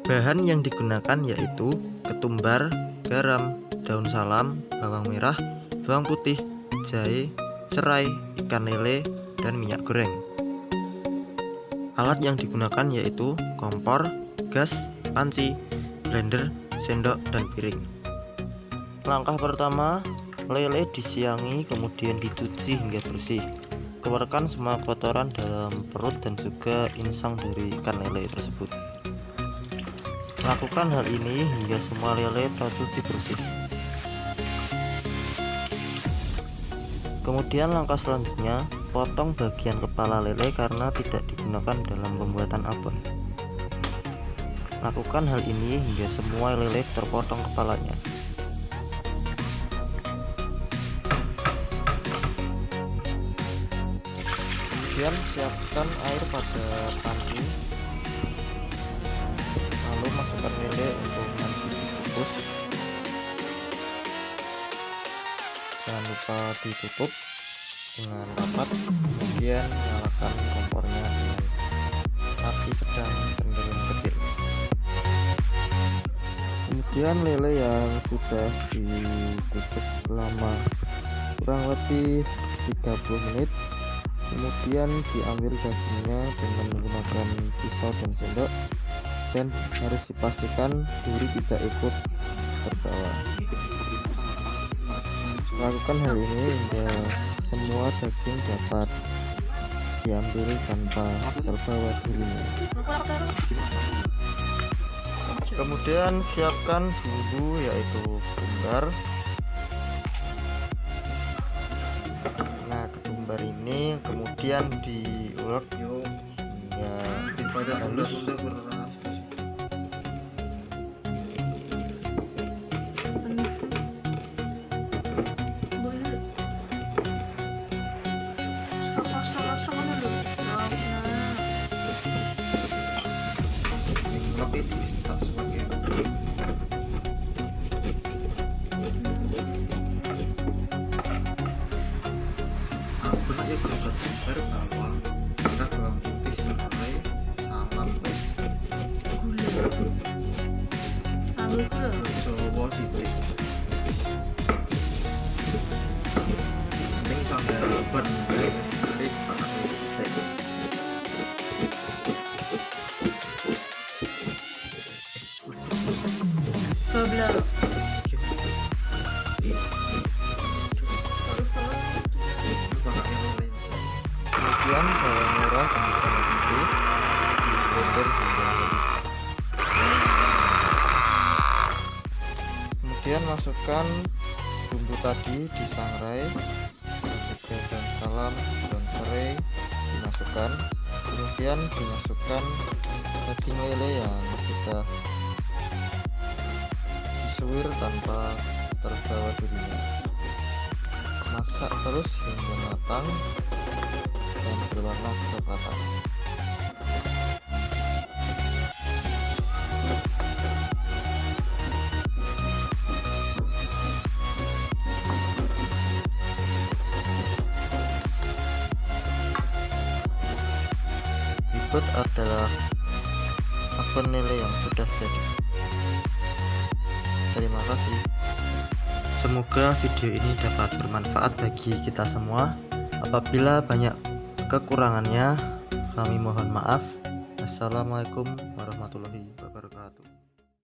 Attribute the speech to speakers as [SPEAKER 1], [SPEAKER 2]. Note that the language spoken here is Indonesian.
[SPEAKER 1] Bahan yang digunakan yaitu ketumbar, garam, daun salam, bawang merah, bawang putih, jahe, serai, ikan lele, dan minyak goreng. Alat yang digunakan yaitu kompor, gas, panci, blender, sendok, dan piring. Langkah pertama, lele disiangi kemudian dicuci hingga bersih. Keluarkan semua kotoran dalam perut dan juga insang dari ikan lele tersebut. Lakukan hal ini hingga semua lele tercuci bersih. Kemudian langkah selanjutnya, potong bagian kepala lele karena tidak digunakan dalam pembuatan abon. Lakukan hal ini hingga semua lele terpotong kepalanya. Kemudian siapkan air pada panci, lalu masukkan lele untuk nanti dikukus. Jangan lupa ditutup dengan rapat, kemudian nyalakan kompornya dengan api sedang cenderung kecil. Kemudian lele yang sudah dikukus selama kurang lebih 30 menit, kemudian diambil dagingnya dengan menggunakan pisau dan sendok, dan harus dipastikan duri tidak ikut terbawa. Lakukan hal ini hingga semua daging dapat diambil tanpa terbawa durinya. Kemudian siapkan bumbu yaitu ketumbar. Nah, ketumbar ini kemudian diulek hingga halus. Abon aja kalau ketumbar bawang merah, bawang putih, serai, salam, gula, Jawa sih baik. Ini sampai ban dari cepat kemudian bawang merah dan bawang putih diblender hingga halus. Kemudian masukkan bumbu tadi disangrai, juga daun salam, daun serai dimasukkan, kemudian dimasukkan daging lele yang sudah disuir tanpa terbawa durinya. Masak terus hingga matang dan berwarna kecoklatan. Berikut adalah abon lele yang sudah jadi. Terima kasih. Semoga video ini dapat bermanfaat bagi kita semua. Apabila banyak kekurangannya, kami mohon maaf. Assalamualaikum warahmatullahi wabarakatuh.